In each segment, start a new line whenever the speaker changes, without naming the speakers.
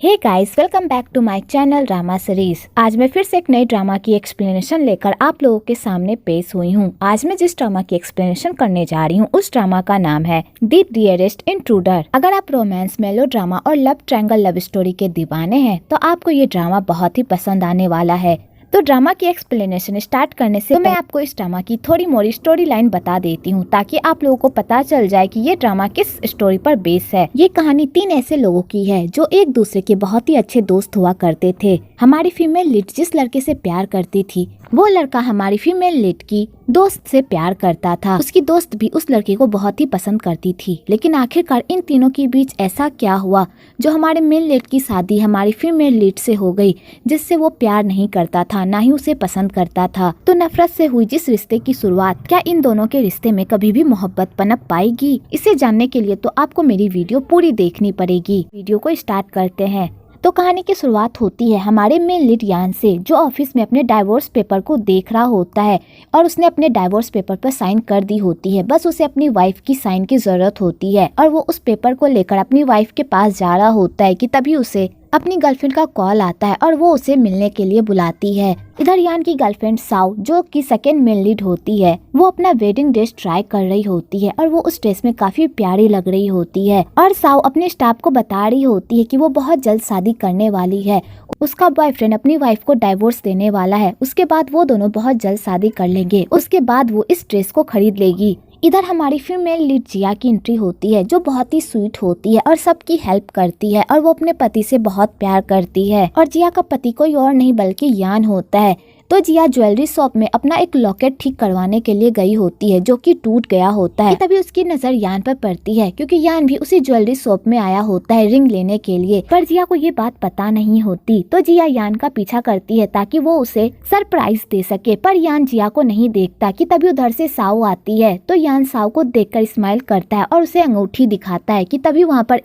Hey guys, welcome back to my channel drama series. आज मैं फिर से एक नई ड्रामा की एक्सप्लेनेशन लेकर आप लोगों के सामने पेश हुई हूँ। आज मैं जिस ड्रामा की एक्सप्लेनेशन करने जा रही हूँ उस ड्रामा का नाम है द डियरेस्ट इंट्रूडर। अगर आप रोमांस, मेलो ड्रामा और लव ट्रायंगल लव स्टोरी के दीवाने हैं तो आपको ये ड्रामा बहुत ही पसंद आने वाला है। तो ड्रामा की एक्सप्लेनेशन स्टार्ट करने से मैं आपको इस ड्रामा की थोड़ी मोड़ी स्टोरी लाइन बता देती हूँ ताकि आप लोगों को पता चल जाए कि ये ड्रामा किस स्टोरी पर बेस है। ये कहानी 3 ऐसे लोगों की है जो एक दूसरे के बहुत ही अच्छे दोस्त हुआ करते थे। हमारी फीमेल लीड जिस लड़के से प्यार करती थी वो लड़का हमारी फीमेल लीड की दोस्त से प्यार करता था। उसकी दोस्त भी उस लड़के को बहुत ही पसंद करती थी। लेकिन आखिरकार इन तीनों के बीच ऐसा क्या हुआ जो हमारे मेल लीड की शादी हमारी फीमेल लीड से हो गई, जिससे वो प्यार नहीं करता था, ना ही उसे पसंद करता था। तो नफरत से हुई जिस रिश्ते की शुरुआत, क्या इन दोनों के रिश्ते में कभी भी मोहब्बत पनप पाएगी? इसे जानने के लिए तो आपको मेरी वीडियो पूरी देखनी पड़ेगी। वीडियो को स्टार्ट करते हैं। तो कहानी की शुरुआत होती है हमारे मेन लीड यान से, जो ऑफिस में अपने डाइवोर्स पेपर को देख रहा होता है और उसने अपने डाइवोर्स पेपर पर साइन कर दी होती है। बस उसे अपनी वाइफ की साइन की जरूरत होती है और वो उस पेपर को लेकर अपनी वाइफ के पास जा रहा होता है कि तभी उसे अपनी गर्लफ्रेंड का कॉल आता है और वो उसे मिलने के लिए बुलाती है। इधर यान की गर्लफ्रेंड साउ, जो कि सेकंड मेन लीड होती है, वो अपना वेडिंग ड्रेस ट्राई कर रही होती है और वो उस ड्रेस में काफी प्यारी लग रही होती है। और साउ अपने स्टाफ को बता रही होती है कि वो बहुत जल्द शादी करने वाली है। उसका बॉयफ्रेंड अपनी वाइफ को डाइवोर्स देने वाला है। उसके बाद वो दोनों बहुत जल्द शादी कर लेंगे। उसके बाद वो इस ड्रेस को खरीद लेगी। इधर हमारी फीमेल लीड जिया की एंट्री होती है, जो बहुत ही स्वीट होती है और सबकी हेल्प करती है और वो अपने पति से बहुत प्यार करती है। और जिया का पति कोई और नहीं बल्कि यान होता है। तो जिया ज्वेलरी शॉप में अपना एक लॉकेट ठीक करवाने के लिए गई होती है जो कि टूट गया होता है। तभी उसकी नजर यान पर पड़ती है क्योंकि यान भी उसी ज्वेलरी शॉप में आया होता है रिंग लेने के लिए। पर जिया को ये बात पता नहीं होती। तो जिया यान का पीछा करती है ताकि वो उसे सरप्राइज दे सके। पर यान जिया को नहीं देखता कि तभी उधर से साउ आती है। तो यान साउ को देखकर स्माइल करता है और उसे अंगूठी दिखाता है कि तभी वहाँ पर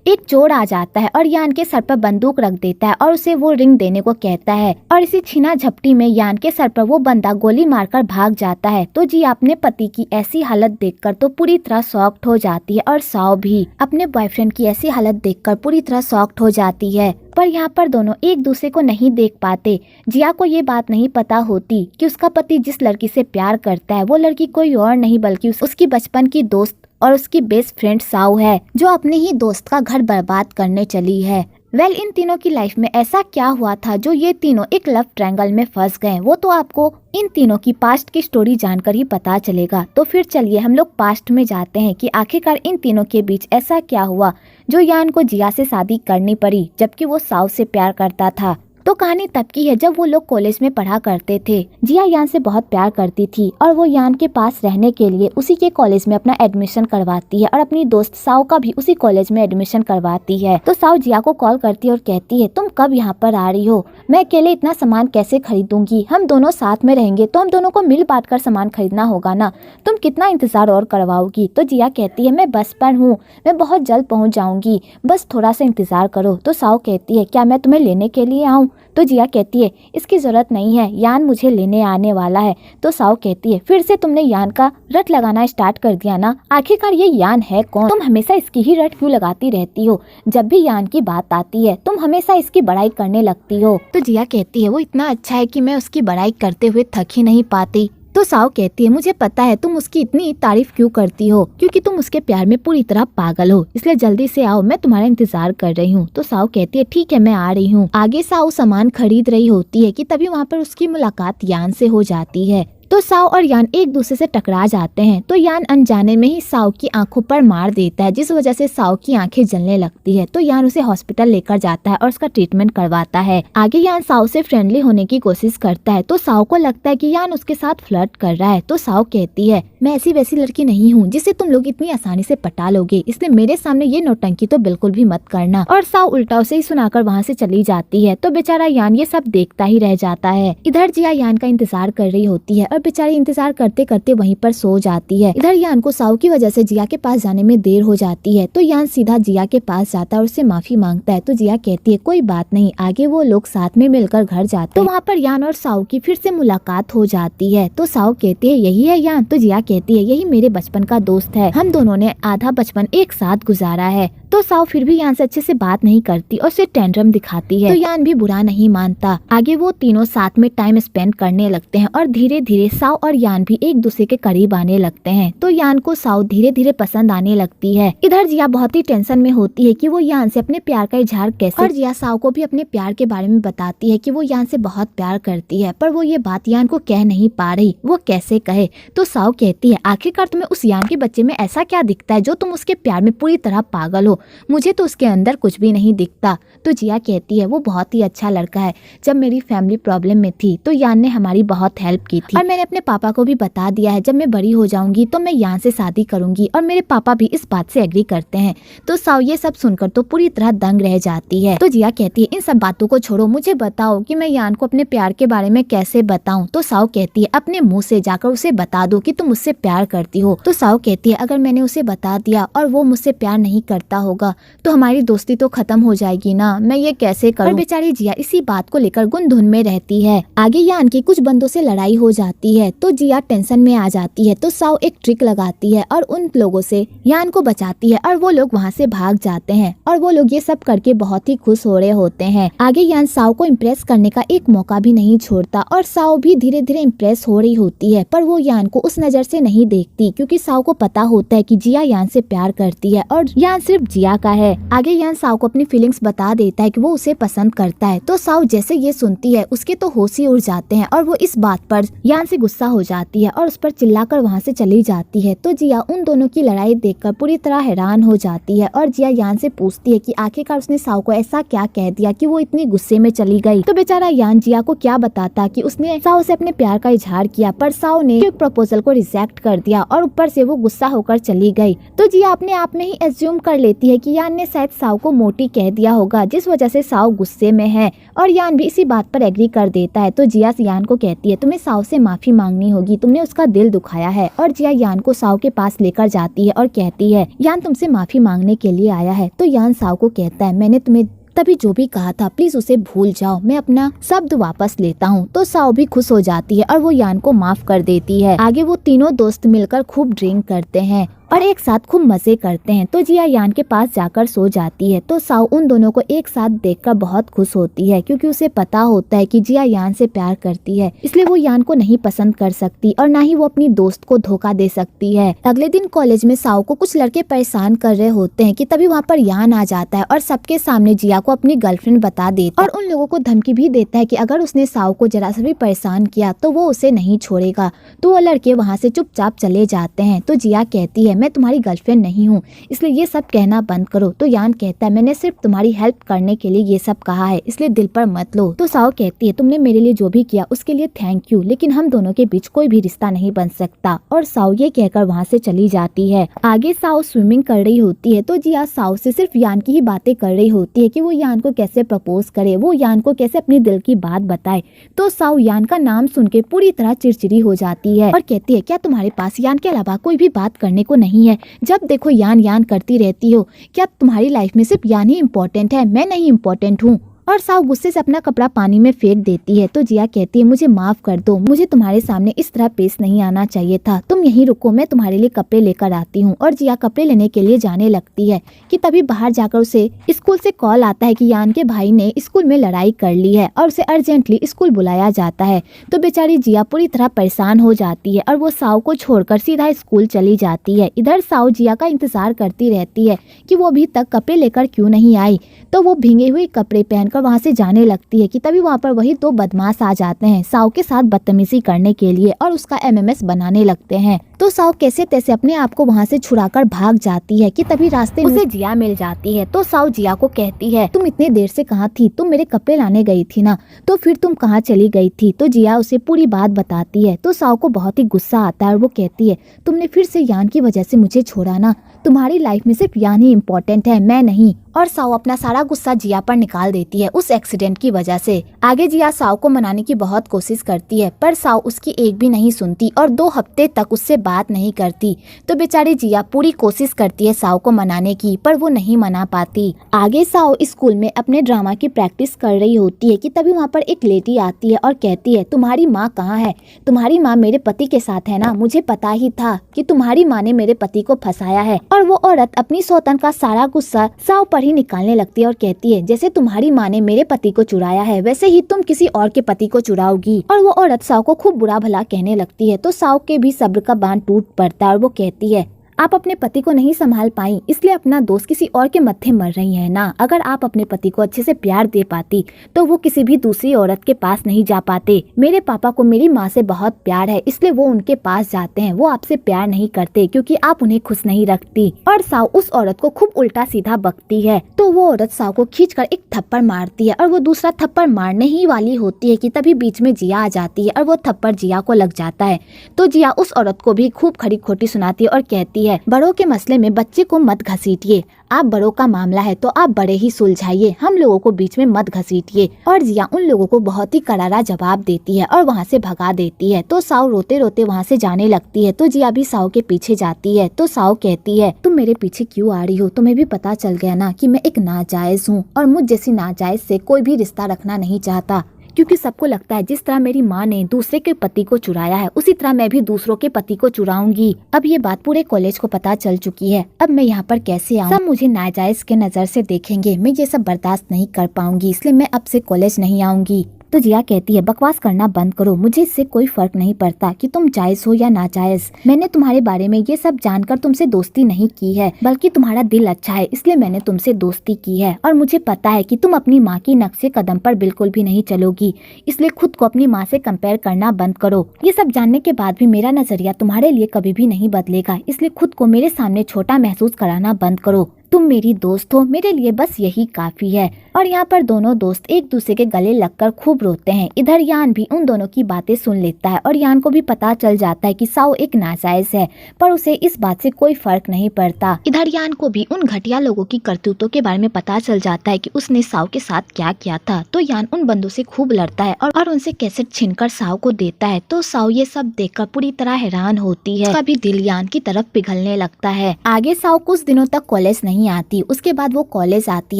एक चोर आ जाता है और यान के सर पर बंदूक रख देता है और उसे वो रिंग देने को कहता है। और इसी छीना झपटी में यान के सर पर वो बंदा गोली मारकर भाग जाता है। तो जी अपने पति की ऐसी हालत देखकर तो पूरी तरह शॉक्ड हो जाती है और साउ भी अपने बॉयफ्रेंड की ऐसी हालत देखकर पूरी तरह शॉक्ड हो जाती है। पर यहाँ पर दोनों एक दूसरे को नहीं देख पाते। जिया को ये बात नहीं पता होती कि उसका पति जिस लड़की से प्यार करता है वो लड़की कोई और नहीं बल्कि उसकी बचपन की दोस्त और उसकी बेस्ट फ्रेंड साउ है, जो अपने ही दोस्त का घर बर्बाद करने चली है। इन तीनों की लाइफ में ऐसा क्या हुआ था जो ये तीनों एक लव ट्रायंगल में फंस गए, वो तो आपको इन तीनों की पास्ट की स्टोरी जानकर ही पता चलेगा। तो फिर चलिए हम लोग पास्ट में जाते हैं कि आखिरकार इन तीनों के बीच ऐसा क्या हुआ जो यान को जिया से शादी करनी पड़ी जबकि वो साउ से प्यार करता था। तो कहानी तब की है जब वो लोग कॉलेज में पढ़ा करते थे। जिया यान से बहुत प्यार करती थी और वो यान के पास रहने के लिए उसी के कॉलेज में अपना एडमिशन करवाती है और अपनी दोस्त साउ का भी उसी कॉलेज में एडमिशन करवाती है। तो साउ जिया को कॉल करती है और कहती है, तुम कब यहाँ पर आ रही हो? मैं अकेले इतना सामान कैसे खरीदूंगी? हम दोनों साथ में रहेंगे तो हम दोनों को मिल बांट कर सामान खरीदना होगा ना। तुम कितना इंतजार और करवाओगी? तो जिया कहती है, मैं बस पर हूँ, मैं बहुत जल्द पहुँच जाऊंगी, बस थोड़ा सा इंतजार करो। तो साउ कहती है, क्या मैं तुम्हें लेने के लिए आऊँ? तो जिया कहती है, इसकी जरूरत नहीं है, यान मुझे लेने आने वाला है। तो साउ कहती है, फिर से तुमने यान का रट लगाना स्टार्ट कर दिया ना। आखिरकार ये यान है कौन? तुम हमेशा इसकी ही रट क्यों लगाती रहती हो? जब भी यान की बात आती है तुम हमेशा इसकी बड़ाई करने लगती हो। तो जिया कहती है, वो इतना अच्छा है कि मैं उसकी बड़ाई करते हुए थक ही नहीं पाती। तो साउ कहती है, मुझे पता है तुम उसकी इतनी तारीफ क्यों करती हो, क्योंकि तुम उसके प्यार में पूरी तरह पागल हो, इसलिए जल्दी से आओ, मैं तुम्हारा इंतजार कर रही हूँ। तो साउ कहती है, ठीक है मैं आ रही हूँ। आगे साउ सामान खरीद रही होती है कि तभी वहाँ पर उसकी मुलाकात यान से हो जाती है। तो साउ और यान एक दूसरे से टकरा जाते हैं। तो यान अनजाने में ही साउ की आंखों पर मार देता है, जिस वजह से साउ की आंखें जलने लगती है। तो यान उसे हॉस्पिटल लेकर जाता है और उसका ट्रीटमेंट करवाता है। आगे यान साउ से फ्रेंडली होने की कोशिश करता है। तो साउ को लगता है कि यान उसके साथ फ्लर्ट कर रहा है। तो साउ कहती है, मैं ऐसी वैसी लड़की नहीं हूँ जिसे तुम लोग इतनी आसानी से पटा लोगे, इसलिए मेरे सामने ये नौटंकी तो बिल्कुल भी मत करना। और साउ उल्टा उसे ही सुनाकर वहाँ से चली जाती है। तो बेचारा यान ये सब देखता ही रह जाता है। इधर जिया यान का इंतजार कर रही होती है और बेचारी इंतजार करते करते वहीं पर सो जाती है। इधर यान को साउ की वजह से जिया के पास जाने में देर हो जाती है। तो यान सीधा जिया के पास जाता है और उससे माफी मांगता है। तो जिया कहती है, कोई बात नहीं। आगे वो लोग साथ में मिलकर घर जाते हैं। तो वहाँ पर यान और साउ की फिर से मुलाकात हो जाती है। तो साउ कहती है, यही है यान? तो जिया कहती है, यही मेरे बचपन का दोस्त है, हम दोनों ने आधा बचपन एक साथ गुजारा है। तो साओ फिर भी यान से अच्छे से बात नहीं करती और उसे टेंट्रम दिखाती है। तो यान भी बुरा नहीं मानता। आगे वो तीनों साथ में टाइम स्पेंड करने लगते हैं और धीरे धीरे साओ और यान भी एक दूसरे के करीब आने लगते हैं। तो यान को साओ धीरे धीरे पसंद आने लगती है। इधर जिया बहुत ही टेंशन में होती है कि वो यान से अपने प्यार का इजहार कैसे, और जिया साओ को भी अपने प्यार के बारे में बताती है कि वो यान से बहुत प्यार करती है, पर वो ये बात यान को कह नहीं पा रही, वो कैसे कहे। तो साओ कहती है आखिरकार तुम्हें उस यान के बच्चे में ऐसा क्या दिखता है जो तुम उसके प्यार में पूरी तरह पागल हो, मुझे तो उसके अंदर कुछ भी नहीं दिखता। तो जिया कहती है वो बहुत ही अच्छा लड़का है, जब मेरी फैमिली प्रॉब्लम में थी तो यान ने हमारी बहुत हेल्प की थी, और मैंने अपने पापा को भी बता दिया है जब मैं बड़ी हो जाऊंगी तो मैं यान से शादी करूंगी, और मेरे पापा भी इस बात से एग्री करते हैं। तो साओ ये सब सुनकर तो पूरी तरह दंग रह जाती है। तो जिया कहती है इन सब बातों को छोड़ो, मुझे बताओ कि मैं यान को अपने प्यार के बारे में कैसे बताऊं। तो साओ कहती है अपने मुंह से जाकर उसे बता दो कि तुम मुझसे प्यार करती हो। तो साओ कहती है अगर मैंने उसे बता दिया और वो मुझसे प्यार नहीं करता होगा तो हमारी दोस्ती तो खत्म हो जाएगी ना, मैं ये कैसे करूं। और बेचारी जिया इसी बात को लेकर गुनधुन में रहती है। आगे यान की कुछ बंदों से लड़ाई हो जाती है तो जिया टेंशन में आ जाती है। तो साओ एक ट्रिक लगाती है और उन लोगों से यान को बचाती है और वो लोग वहाँ से भाग जाते हैं, और वो लोग ये सब करके बहुत ही खुश हो रहे होते हैं। आगे यान साओ को इम्प्रेस करने का एक मौका भी नहीं छोड़ता, और साओ भी धीरे धीरे इम्प्रेस हो रही होती है, पर वो यान को उस नजर से नहीं देखती क्योंकि साओ को पता होता है कि जिया यान से प्यार करती है और यान सिर्फ जिया का है। आगे यान साओ को अपनी फीलिंग्स बता देता है कि वो उसे पसंद करता है। तो साओ जैसे ये सुनती है उसके तो होश ही उड़ जाते हैं, और वो इस बात पर यान से गुस्सा हो जाती है और उस पर चिल्लाकर वहाँ से चली जाती है। तो जिया उन दोनों की लड़ाई देखकर पूरी तरह हैरान हो जाती है, और जिया यान से पूछती है कि आखिरकार उसने साओ को ऐसा क्या कह दिया कि वो इतनी गुस्से में चली गई। तो बेचारा यान जिया को क्या बताता कि उसने साओ से अपने प्यार का इजहार किया, पर साओ ने प्रपोजल को रिजेक्ट कर दिया और ऊपर से वो गुस्सा होकर चली गई। तो जिया अपने आप में ही एज्यूम कर लेती है कि यान ने शायद साओ को मोटी कह दिया होगा, जिस वजह से साओ गुस्से में है, और यान भी इसी बात पर एग्री कर देता है। तो जिया यान को कहती है तुम्हें साओ से माफी मांगनी होगी, तुमने उसका दिल दुखाया है। और जिया यान को साओ के पास लेकर जाती है और कहती है यान तुमसे माफी मांगने के लिए आया है। तो यान साओ को कहता है मैंने तुम्हें तभी जो भी कहा था प्लीज उसे भूल जाओ, मैं अपना शब्द वापस लेता हूँ। तो साओ भी खुश हो जाती है और वो यान को माफ कर देती है। आगे वो तीनों दोस्त मिलकर खूब ड्रिंक करते हैं और एक साथ खूब मजे करते हैं। तो जिया यान के पास जाकर सो जाती है। तो साओ उन दोनों को एक साथ देखकर बहुत खुश होती है क्योंकि उसे पता होता है कि जिया यान से प्यार करती है, इसलिए वो यान को नहीं पसंद कर सकती और ना ही वो अपनी दोस्त को धोखा दे सकती है। अगले दिन कॉलेज में साओ को कुछ लड़के परेशान कर रहे होते हैं कि तभी वहाँ पर यान आ जाता है और सबके सामने जिया को अपनी गर्लफ्रेंड बता देता है और उन लोगों को धमकी भी देता है कि अगर उसने साओ को जरा सा भी परेशान किया तो वो उसे नहीं छोड़ेगा। तो वो लड़के वहाँ से चुपचाप चले जाते हैं। तो जिया कहती है मैं तुम्हारी गर्लफ्रेंड नहीं हूँ, इसलिए ये सब कहना बंद करो। तो यान कहता है मैंने सिर्फ तुम्हारी हेल्प करने के लिए ये सब कहा है, इसलिए दिल पर मत लो। तो साओ कहती है तुमने मेरे लिए जो भी किया उसके लिए थैंक यू, लेकिन हम दोनों के बीच कोई भी रिश्ता नहीं बन सकता। और साओ ये कहकर वहाँ से चली जाती है। आगे साओ स्विमिंग कर रही होती है तो जिया साओ से सिर्फ यान की ही बातें कर रही होती है कि वो यान को कैसे प्रपोज करे, वो यान को कैसे अपनी दिल की बात बताए। तो साओ यान का नाम सुन के पूरी तरह चिड़चिड़ी हो जाती है और कहती है क्या तुम्हारे पास यान के अलावा कोई भी बात करने को नहीं है? जब देखो यान यान करती रहती हो, क्या तुम्हारी लाइफ में सिर्फ यान ही इम्पोर्टेंट है, मैं नहीं इम्पोर्टेंट हूँ? और साओ गुस्से से अपना कपड़ा पानी में फेंक देती है। तो जिया कहती है मुझे माफ कर दो, मुझे तुम्हारे सामने इस तरह पेश नहीं आना चाहिए था, तुम यहीं रुको, मैं तुम्हारे लिए कपड़े लेकर आती हूँ। और जिया कपड़े लेने के लिए जाने लगती है कि तभी बाहर जाकर उसे स्कूल से कॉल आता है कि यान के भाई ने स्कूल में लड़ाई कर ली है और उसे अर्जेंटली स्कूल बुलाया जाता है। तो बेचारी जिया पूरी तरह परेशान हो जाती है और वो साओ को छोड़कर सीधा स्कूल चली जाती है। इधर साओ जिया का इंतजार करती रहती है कि वो अभी तक कपड़े लेकर क्यों नहीं आई। तो वो भीगे हुए कपड़े पहनकर वहाँ से जाने लगती है कि तभी वहाँ पर वही दो बदमाश आ जाते हैं साओ के साथ बदतमीजी करने के लिए और उसका एमएमएस बनाने लगते हैं। तो साओ कैसे तैसे अपने आप को वहाँ से छुड़ाकर भाग जाती है कि तभी रास्ते में उसे जिया मिल जाती है। तो साओ जिया को कहती है तुम इतने देर से कहाँ थी, तुम मेरे कपड़े लाने गई थी ना, तो फिर तुम कहाँ चली गई थी? तो जिया उसे पूरी बात बताती है। तो साओ को बहुत ही गुस्सा आता है और वो कहती है तुमने फिर से यान की वजह से मुझे छोड़ा ना, तुम्हारी लाइफ में सिर्फ यान ही इम्पोर्टेंट है, मैं नहीं। और साओ अपना सारा गुस्सा जिया पर निकाल देती है उस एक्सीडेंट की वजह से। आगे जिया साओ को मनाने की बहुत कोशिश करती है पर साओ उसकी एक भी नहीं सुनती और 2 हफ्ते तक उससे बात नहीं करती। तो बेचारी जिया पूरी कोशिश करती है साओ को मनाने की, पर वो नहीं मना पाती। आगे साओ स्कूल में अपने ड्रामा की प्रैक्टिस कर रही होती है कि तभी वहाँ पर एक लेडी आती है और कहती है, तुम्हारी माँ कहाँ है? तुम्हारी माँ मेरे पति के साथ है ना? मुझे पता ही था कि तुम्हारी माँ ने मेरे पति को फंसाया है। और वो औरत अपनी सौतन का सारा गुस्सा साओ पर ही निकालने लगती है और कहती है, जैसे तुम्हारी माँ ने मेरे पति को चुराया है वैसे ही तुम किसी और के पति को चुराओगी। और वो औरत साओ को खूब बुरा भला कहने लगती है। तो साओ के भी सब्र का बांध टूट पड़ता है और वो कहती है, आप अपने पति को नहीं संभाल पाई इसलिए अपना दोस्त किसी और के मत्थे मर रही है ना। अगर आप अपने पति को अच्छे से प्यार दे पाती तो वो किसी भी दूसरी औरत के पास नहीं जा पाते। मेरे पापा को मेरी माँ से बहुत प्यार है इसलिए वो उनके पास जाते हैं। वो आपसे प्यार नहीं करते क्योंकि आप उन्हें खुश नहीं रखती। और साओ उस औरत को खूब उल्टा सीधा बकती है। तो वो औरत साओ को खींचकर एक थप्पड़ मारती है और वो दूसरा थप्पड़ मारने ही वाली होती है कि तभी बीच में जिया आ जाती है और वो थप्पड़ जिया को लग जाता है। तो जिया उस औरत को भी खूब खरी खोटी सुनाती है और कहती है, बड़ों के मसले में बच्चे को मत घसीटिए। आप बड़ों का मामला है तो आप बड़े ही सुलझाइए, हम लोगों को बीच में मत घसीटिए। और जिया उन लोगों को बहुत ही करारा जवाब देती है और वहाँ से भगा देती है। तो साओ रोते रोते वहाँ से जाने लगती है। तो जिया भी साओ के पीछे जाती है। तो साओ कहती है, तुम मेरे पीछे क्यों आ रही हो? तुम्हें भी पता चल गया ना कि मैं एक नाजायज हूँ और मुझ जैसी नाजायज से कोई भी रिश्ता रखना नहीं चाहता। क्योंकि सबको लगता है जिस तरह मेरी माँ ने दूसरे के पति को चुराया है उसी तरह मैं भी दूसरों के पति को चुराऊंगी। अब ये बात पूरे कॉलेज को पता चल चुकी है। अब मैं यहाँ पर कैसे आऊँ? सब मुझे नाजायज के नजर से देखेंगे। मैं ये सब बर्दाश्त नहीं कर पाऊंगी इसलिए मैं अब से कॉलेज नहीं आऊंगी। तो जिया कहती है, बकवास करना बंद करो, मुझे इससे कोई फर्क नहीं पड़ता कि तुम जायज हो या नाजायज। मैंने तुम्हारे बारे में ये सब जानकर तुमसे दोस्ती नहीं की है, बल्कि तुम्हारा दिल अच्छा है इसलिए मैंने तुमसे दोस्ती की है। और मुझे पता है कि तुम अपनी माँ की नक्शे कदम पर बिल्कुल भी नहीं चलोगी, इसलिए खुद को अपनी माँ से कंपेयर करना बंद करो। ये सब जानने के बाद भी मेरा नजरिया तुम्हारे लिए कभी भी नहीं बदलेगा, इसलिए खुद को मेरे सामने छोटा महसूस कराना बंद करो। तुम मेरी दोस्त हो, मेरे लिए बस यही काफी है। और यहाँ पर दोनों दोस्त एक दूसरे के गले लगकर खूब रोते हैं। इधर यान भी उन दोनों की बातें सुन लेता है और यान को भी पता चल जाता है कि साओ एक नाजायज है, पर उसे इस बात से कोई फर्क नहीं पड़ता। इधर यान को भी उन घटिया लोगों की करतूतों के बारे में पता चल जाता है कि उसने साओ के साथ क्या किया था। तो यान उन बंदों से खूब लड़ता है और उनसे कैसेट छीनकर साओ को देता है। तो साओ ये सब देखकर पूरी तरह हैरान होती है। उसका भी दिल यान की तरफ पिघलने लगता है। आगे साओ कुछ दिनों तक कॉलेज नहीं आती। उसके बाद वो कॉलेज आती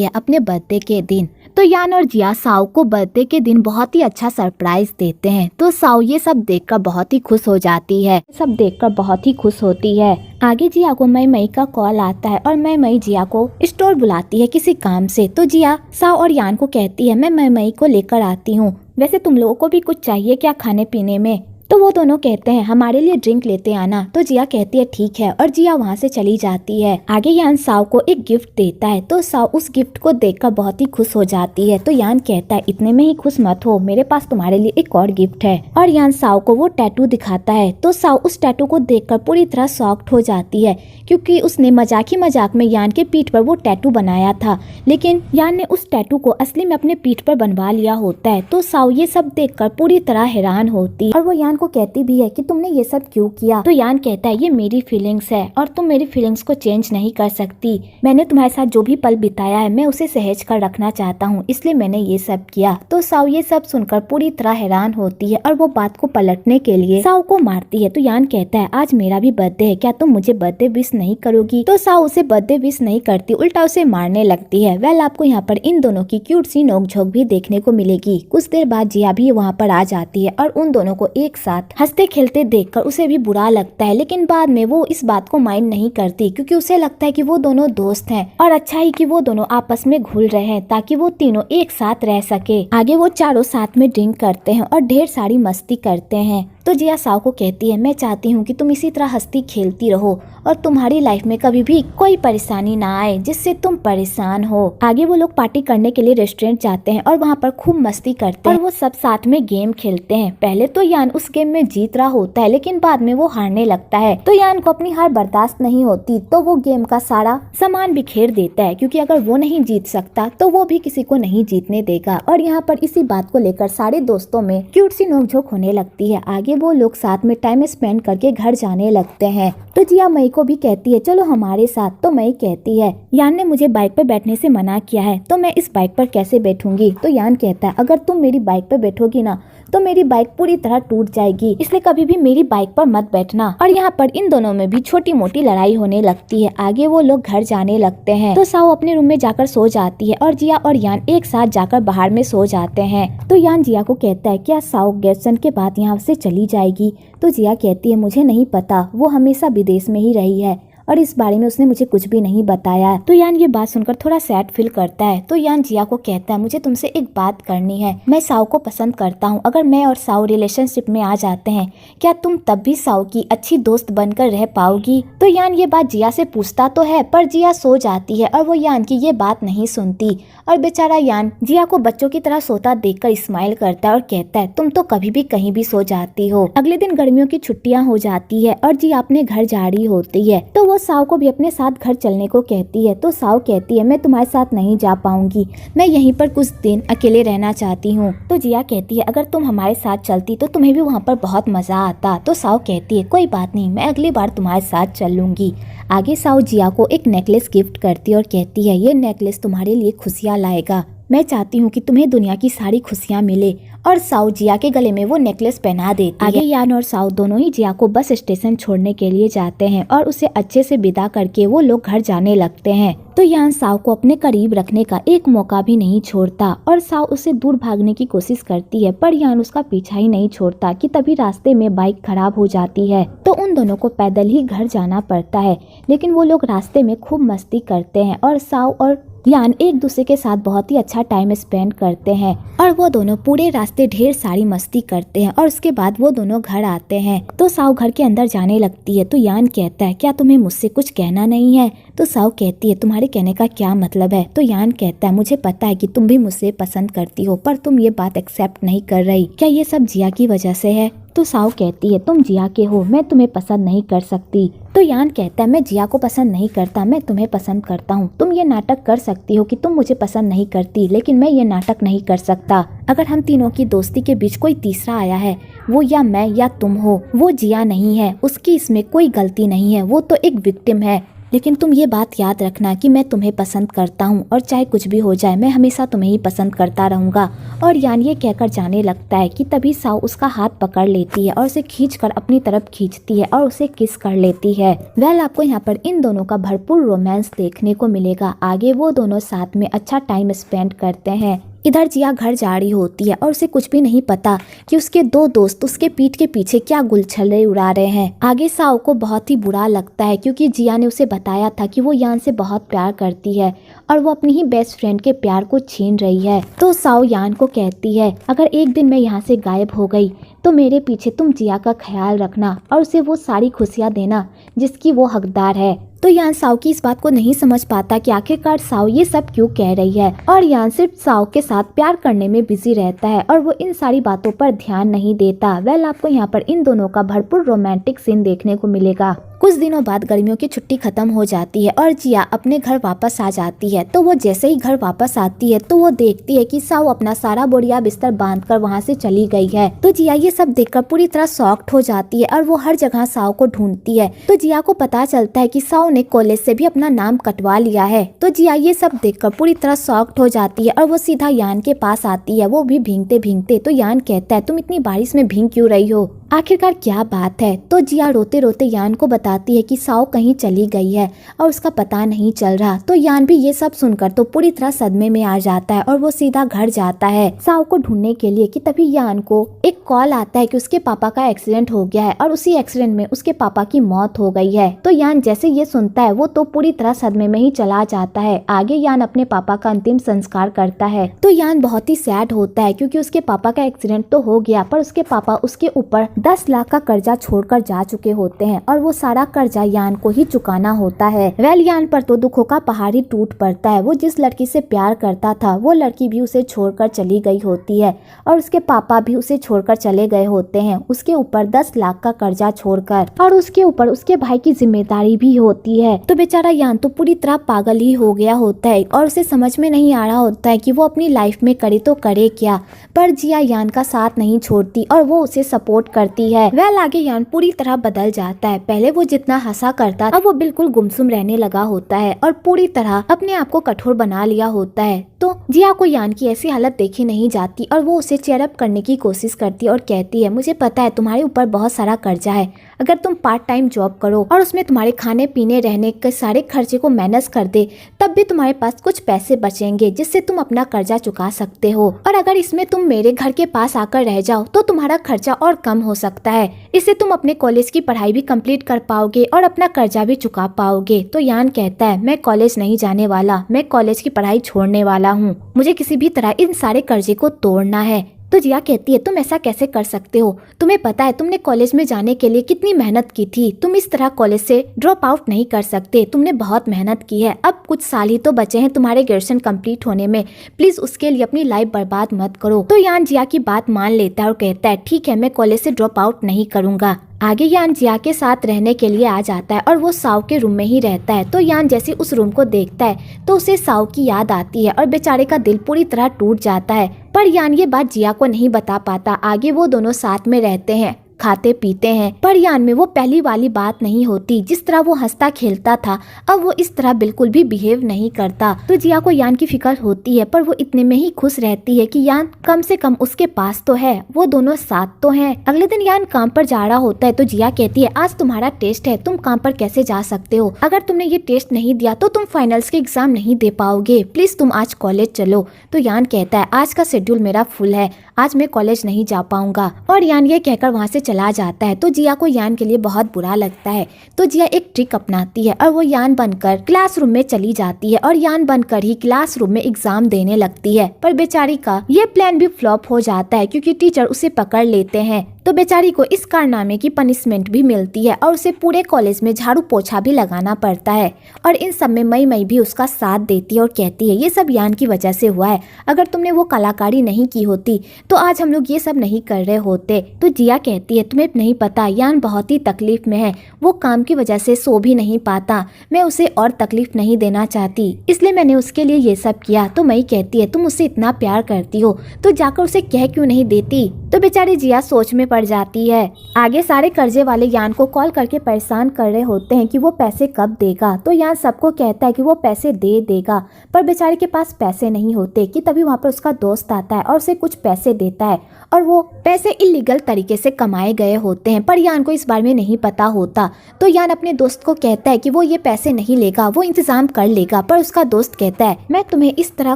है अपने बर्थडे के दिन। तो यान और जिया साओ को बर्थडे के दिन बहुत ही अच्छा सरप्राइज देते हैं। तो साओ ये सब देखकर बहुत ही खुश हो जाती है, सब देखकर बहुत ही खुश होती है। आगे जिया को मई मई का कॉल आता है और मई मई जिया को स्टोर बुलाती है किसी काम से। तो जिया साओ और यान को कहती है, मैं मई मई को लेकर आती हूँ, वैसे तुम लोगों को भी कुछ चाहिए क्या खाने पीने में? तो वो दोनों कहते हैं, हमारे लिए ड्रिंक लेते आना। तो जिया कहती है ठीक है और जिया वहाँ से चली जाती है। आगे यान साओ को एक गिफ्ट देता है। तो साओ उस गिफ्ट को देखकर बहुत ही खुश हो जाती है। तो यान कहता है, इतने में ही खुश मत हो, मेरे पास तुम्हारे लिए एक और गिफ्ट है। और यान साओ को वो टैटू दिखाता है। तो साओ उस टैटू को देखकर पूरी तरह शॉक्ड हो जाती है, क्योंकि उसने मजाक ही मजाक में यान के पीठ पर वो टैटू बनाया था, लेकिन यान ने उस टैटू को असली में अपने पीठ पर बनवा लिया होता है। तो साओ ये सब देखकर पूरी तरह हैरान होती है और वो यान को कहती भी है कि तुमने ये सब क्यों किया। तो यान कहता है, ये मेरी फीलिंग्स है और तुम मेरी फीलिंग्स को चेंज नहीं कर सकती। मैंने तुम्हारे साथ जो भी पल बिताया है मैं उसे सहेज कर रखना चाहता हूँ, इसलिए मैंने ये सब किया। तो साओ ये सब सुनकर पूरी तरह हैरान होती है और वो बात को पलटने के लिए साओ को मारती है। तो यान कहता है, आज मेरा भी बर्थडे है, क्या तुम मुझे बर्थडे विश नहीं करोगी? तो साओ उसे बर्थडे विश नहीं करती, उल्टा उसे मारने लगती है। वेल, आपको यहाँ पर इन दोनों की क्यूट सी नोकझोंक भी देखने को मिलेगी। कुछ देर बाद जिया भी वहाँ पर आ जाती है और उन दोनों को एक साथ हंसते खेलते देखकर उसे भी बुरा लगता है, लेकिन बाद में वो इस बात को माइंड नहीं करती, क्योंकि उसे लगता है कि वो दोनों दोस्त हैं और अच्छा ही कि वो दोनों आपस में घुल रहे हैं ताकि वो तीनों एक साथ रह सके। आगे वो चारों साथ में ड्रिंक करते हैं और ढेर सारी मस्ती करते हैं। तो जिया साओ को कहती है, मैं चाहती हूँ कि तुम इसी तरह हंसती खेलती रहो और तुम्हारी लाइफ में कभी भी कोई परेशानी ना आए जिससे तुम परेशान हो। आगे वो लोग पार्टी करने के लिए रेस्टोरेंट जाते हैं और वहाँ पर खूब मस्ती करते हैं और वो सब साथ में गेम खेलते हैं। पहले तो यान उस गेम में जीत रहा होता है, लेकिन बाद में वो हारने लगता है। तो यान को अपनी हार बर्दाश्त नहीं होती, तो वो गेम का सारा सामान बिखेर देता है, क्योंकि अगर वो नहीं जीत सकता तो वो भी किसी को नहीं जीतने देगा। और यहाँ पर इसी बात को लेकर सारे दोस्तों में क्यूट सी नोकझोंक होने लगती है। आगे वो लोग साथ में टाइम स्पेंड करके घर जाने लगते हैं। तो जिया मई को भी कहती है, चलो हमारे साथ। तो मई कहती है, यान ने मुझे बाइक पर बैठने से मना किया है, तो मैं इस बाइक पर कैसे बैठूंगी? तो यान कहता है, अगर तुम मेरी बाइक पर बैठोगी ना तो मेरी बाइक पूरी तरह टूट जाएगी, इसलिए कभी भी मेरी बाइक पर मत बैठना। और यहाँ पर इन दोनों में भी छोटी मोटी लड़ाई होने लगती है। आगे वो लोग घर जाने लगते हैं तो साओ अपने रूम में जाकर सो जाती है और जिया और यान एक साथ जाकर बाहर में सो जाते हैं। तो यान जिया को कहता है क्या साओ ग्रेजुएशन के बाद यहाँ से चली जाएगी? तो जिया कहती है मुझे नहीं पता, वो हमेशा विदेश में ही रही है और इस बारे में उसने मुझे कुछ भी नहीं बताया। तो यान ये बात सुनकर थोड़ा सैड फील करता है। तो यान जिया को कहता है मुझे तुमसे एक बात करनी है, मैं साओ को पसंद करता हूँ, अगर मैं और साओ रिलेशनशिप में आ जाते हैं क्या तुम तब भी साओ की अच्छी दोस्त बनकर रह पाओगी? तो यान ये बात जिया से पूछता तो है पर जिया सो जाती है और वो यान की ये बात नहीं सुनती और बेचारा यान जिया को बच्चों की तरह सोता देखकर स्माइल करता है और कहता है तुम तो कभी भी कहीं भी सो जाती हो। अगले दिन गर्मियों की छुट्टियां हो जाती है और जिया अपने घर जा रही होती है तो वो साओ को भी अपने साथ घर चलने को कहती है। तो साओ कहती है मैं तुम्हारे साथ नहीं जा पाऊंगी, मैं यहीं पर कुछ दिन अकेले रहना चाहती हूँ। तो जिया कहती है अगर तुम हमारे साथ चलती तो तुम्हें भी वहाँ पर बहुत मजा आता। तो साओ कहती है कोई बात नहीं, मैं अगली बार तुम्हारे साथ चलूंगी। आगे साओ जिया को एक नेकलेस गिफ्ट करती है और कहती है ये नेकलेस तुम्हारे लिए खुशियाँ लाएगा, मैं चाहती हूँ कि तुम्हें दुनिया की सारी खुशियाँ मिले। और साओ जिया के गले में वो नेकलेस पहना देती है। आगे यान और साओ दोनों ही जिया को बस स्टेशन छोड़ने के लिए जाते हैं और उसे अच्छे से विदा करके वो लोग घर जाने लगते हैं। तो यान साओ को अपने करीब रखने का एक मौका भी नहीं छोड़ता और साओ उससे दूर भागने की कोशिश करती है पर यान उसका पीछा ही नहीं छोड़ता कि तभी रास्ते में बाइक खराब हो जाती है तो उन दोनों को पैदल ही घर जाना पड़ता है। लेकिन वो लोग रास्ते में खूब मस्ती करते हैं और साओ और यान एक दूसरे के साथ बहुत ही अच्छा टाइम स्पेंड करते हैं और वो दोनों पूरे रास्ते ढेर सारी मस्ती करते हैं और उसके बाद वो दोनों घर आते हैं। तो साओ घर के अंदर जाने लगती है तो यान कहता है क्या तुम्हें मुझसे कुछ कहना नहीं है? तो साओ कहती है तुम्हारे कहने का क्या मतलब है? तो यान कहता है मुझे पता है कि तुम भी मुझसे पसंद करती हो पर तुम ये बात एक्सेप्ट नहीं कर रही, क्या ये सब जिया की वजह से है? तो साओ कहती है तुम जिया के हो, मैं तुम्हें पसंद नहीं कर सकती। तो यान कहता है मैं जिया को पसंद नहीं करता, मैं तुम्हें पसंद करता हूँ। तुम ये नाटक कर सकती हो कि तुम मुझे पसंद नहीं करती लेकिन मैं ये नाटक नहीं कर सकता। अगर हम तीनों की दोस्ती के बीच कोई तीसरा आया है वो या मैं या तुम हो, वो जिया नहीं है, उसकी इसमें कोई गलती नहीं है, वो तो एक विक्टिम है। लेकिन तुम ये बात याद रखना कि मैं तुम्हें पसंद करता हूँ और चाहे कुछ भी हो जाए मैं हमेशा तुम्हें ही पसंद करता रहूंगा। और यान ये कहकर जाने लगता है कि तभी साओ उसका हाथ पकड़ लेती है और उसे खींचकर अपनी तरफ खींचती है और उसे किस कर लेती है। आपको यहाँ पर इन दोनों का भरपूर रोमांस देखने को मिलेगा। आगे वो दोनों साथ में अच्छा टाइम स्पेंड करते हैं। इधर जिया घर जा रही होती है और उसे कुछ भी नहीं पता कि उसके दो दोस्त उसके पीठ के पीछे क्या गुलछले उड़ा रहे हैं। आगे साओ को बहुत ही बुरा लगता है क्योंकि जिया ने उसे बताया था कि वो यान से बहुत प्यार करती है और वो अपनी ही बेस्ट फ्रेंड के प्यार को छीन रही है। तो साओ यान को कहती है अगर एक दिन मैं यहाँ से गायब हो गई तो मेरे पीछे तुम जिया का ख्याल रखना और उसे वो सारी खुशियाँ देना जिसकी वो हकदार है। तो यान साओ की इस बात को नहीं समझ पाता कि आखिरकार साओ ये सब क्यों कह रही है और यान सिर्फ साओ के साथ प्यार करने में बिजी रहता है और वो इन सारी बातों पर ध्यान नहीं देता। आपको यहाँ पर इन दोनों का भरपूर रोमांटिक सीन देखने को मिलेगा। कुछ दिनों बाद गर्मियों की छुट्टी खत्म हो जाती है और जिया अपने घर वापस आ जाती है। तो वो जैसे ही घर वापस आती है तो वो देखती है कि साओ अपना सारा बोरिया बिस्तर बांधकर वहाँ से चली गई है। तो जिया ये सब देखकर पूरी तरह शॉक्ड हो जाती है और वो हर जगह साओ को ढूंढती है। तो जिया को पता चलता है कि साओ ने कॉलेज से भी अपना नाम कटवा लिया है। तो जिया ये सब देखकर पूरी तरह शॉक्ड हो जाती है और वो सीधा यान के पास आती है, वो भी भीगते भीगते। तो यान कहता है तुम इतनी बारिश में भीग क्यों रही हो, आखिरकार क्या बात है? तो जिया रोते रोते यान को बताती है कि साओ कहीं चली गई है और उसका पता नहीं चल रहा। तो यान भी ये सब सुनकर तो पूरी तरह सदमे में आ जाता है और वो सीधा घर जाता है साओ को ढूंढने के लिए। कि तभी यान को एक कॉल आता है कि उसके पापा का एक्सीडेंट हो गया है और उसी एक्सीडेंट में उसके पापा की मौत हो गई है। तो यान जैसे ये सुनता है वो तो पूरी तरह सदमे में ही चला जाता है। आगे यान अपने पापा का अंतिम संस्कार करता है। तो यान बहुत ही सैड होता है क्योंकि उसके पापा का एक्सीडेंट तो हो गया पर उसके पापा उसके ऊपर 10 लाख का कर्जा छोड़कर जा चुके होते हैं और वो सारा कर्जा यान को ही चुकाना होता है। यान पर तो दुखों का पहाड़ ही टूट पड़ता है। वो जिस लड़की से प्यार करता था वो लड़की भी उसे छोड़कर चली गई होती है और उसके पापा भी उसे छोड़कर चले गए होते हैं, उसके ऊपर 10 लाख का कर्जा छोड़कर, और उसके ऊपर उसके भाई की जिम्मेदारी भी होती है। तो बेचारा यान तो पूरी तरह पागल ही हो गया होता है और उसे समझ में नहीं आ रहा होता है कि वो अपनी लाइफ में करे तो करे क्या। पर जिया यान का साथ नहीं छोड़ती और वो उसे सपोर्ट करती करती है। वह आगे यान पूरी तरह बदल जाता है। पहले वो जितना हंसा करता अब वो बिल्कुल गुमसुम रहने लगा होता है और पूरी तरह अपने आप को कठोर बना लिया होता है। तो जिया को यान की ऐसी हालत देखी नहीं जाती और वो उसे चेयर अप करने की कोशिश करती है और कहती है, मुझे पता है तुम्हारे ऊपर बहुत सारा कर्जा है। अगर तुम पार्ट टाइम जॉब करो और उसमें तुम्हारे खाने पीने रहने के सारे खर्चे को मैनेज कर दे तब भी तुम्हारे पास कुछ पैसे बचेंगे जिससे तुम अपना कर्जा चुका सकते हो। और अगर इसमें तुम मेरे घर के पास आकर रह जाओ तो तुम्हारा खर्चा और कम हो सकता है। इससे तुम अपने कॉलेज की पढ़ाई भी कंप्लीट कर पाओगे और अपना कर्जा भी चुका पाओगे। तो यान कहता है, मैं कॉलेज नहीं जाने वाला, मैं कॉलेज की पढ़ाई छोड़ने वाला हूँ। मुझे किसी भी तरह इन सारे कर्जे को तोड़ना है। तो जिया कहती है, तुम ऐसा कैसे कर सकते हो? तुम्हें पता है तुमने कॉलेज में जाने के लिए कितनी मेहनत की थी। तुम इस तरह कॉलेज से ड्रॉप आउट नहीं कर सकते। तुमने बहुत मेहनत की है। अब कुछ साल ही तो बचे हैं तुम्हारे ग्रेजुएशन कंप्लीट होने में। प्लीज उसके लिए अपनी लाइफ बर्बाद मत करो। तो यान जिया की बात मान लेता है और कहता है, ठीक है, मैं कॉलेज से ड्रॉप आउट नहीं करूंगा। आगे यान जिया के साथ रहने के लिए आ जाता है और वो साव के रूम में ही रहता है। तो यान जैसे उस रूम को देखता है तो उसे साव की याद आती है और बेचारे का दिल पूरी तरह टूट जाता है। पर यान ये बात जिया को नहीं बता पाता। आगे वो दोनों साथ में रहते हैं, खाते पीते हैं, पर यान में वो पहली वाली बात नहीं होती। जिस तरह वो हंसता खेलता था अब वो इस तरह बिल्कुल भी बिहेव नहीं करता। तो जिया को यान की फिक्र होती है पर वो इतने में ही खुश रहती है कि यान कम से कम उसके पास तो है, वो दोनों साथ तो हैं। अगले दिन यान काम पर जा रहा होता है तो जिया कहती है, आज तुम्हारा टेस्ट है, तुम काम पर कैसे जा सकते हो? अगर तुमने ये टेस्ट नहीं दिया तो तुम फाइनल्स के एग्जाम नहीं दे पाओगे। प्लीज तुम आज कॉलेज चलो। तो यान कहता है, आज का शेड्यूल मेरा फुल है, आज मैं कॉलेज नहीं जा पाऊंगा। और यान ये कहकर वहाँ से चला जाता है। तो जिया को यान के लिए बहुत बुरा लगता है। तो जिया एक ट्रिक अपनाती है और वो यान बनकर क्लासरूम में चली जाती है और यान बनकर ही क्लासरूम में एग्जाम देने लगती है। पर बेचारी का ये प्लान भी फ्लॉप हो जाता है क्योंकि टीचर उसे पकड़ लेते हैं। तो बेचारी को इस कारनामे की पनिशमेंट भी मिलती है और उसे पूरे कॉलेज में झाड़ू पोछा भी लगाना पड़ता है। और इन सब में मई भी उसका साथ देती है और कहती है, ये सब यान की वजह से हुआ है। अगर तुमने वो कलाकारी नहीं की होती तो आज हम लोग ये सब नहीं कर रहे होते। तो जिया कहती है, तुम्हें नहीं पता, यान बहुत ही तकलीफ में है, वो काम की वजह से सो भी नहीं पाता। मैं उसे और तकलीफ नहीं देना चाहती, इसलिए मैंने उसके लिए ये सब किया। तो मई कहती है, तुम उससे इतना प्यार करती हो तो जाकर उसे कह क्यों नहीं देती? तो बेचारी जिया सोच में पड़ जाती है। आगे सारे कर्जे वाले यान को कॉल करके परेशान कर रहे होते हैं कि वो पैसे कब देगा। तो यान सबको कहता है कि वो पैसे दे देगा, पर बेचारे के पास पैसे नहीं होते कि तभी वहाँ पर उसका दोस्त आता है और उसे कुछ पैसे देता है और वो पैसे इलीगल तरीके से कमाए गए होते हैं। पर यान को इस बारे में नहीं पता होता। तो यान अपने दोस्त को कहता है कि वो ये पैसे नहीं लेगा, वो इंतजाम कर लेगा। पर उसका दोस्त कहता है, मैं तुम्हें इस तरह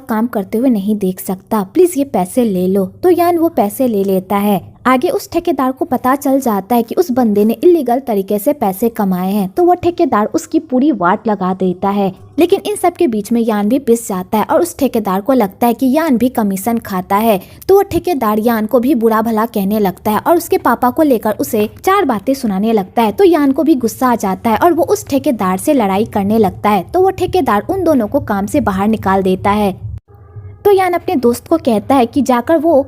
काम करते हुए नहीं देख सकता, प्लीज ये पैसे ले लो। तो यान वो पैसे ले लेता है। आगे उस ठेकेदार को पता चल जाता है कि उस बंदे ने इलीगल तरीके से पैसे कमाए हैं। तो वो ठेकेदार उसकी पूरी वाट लगा देता है। लेकिन इन सब के बीच में यान भी पिस जाता है और उस ठेकेदार को लगता है कि यान भी कमीशन खाता है। तो वो ठेकेदार यान को भी बुरा भला कहने लगता है और उसके पापा को लेकर उसे 4 बातें सुनाने लगता है। तो यान को भी गुस्सा आ जाता है और वो उस ठेकेदार से लड़ाई करने लगता है। तो वो ठेकेदार उन दोनों को काम से बाहर निकाल देता है। तो यान अपने दोस्त को कहता है कि जाकर वो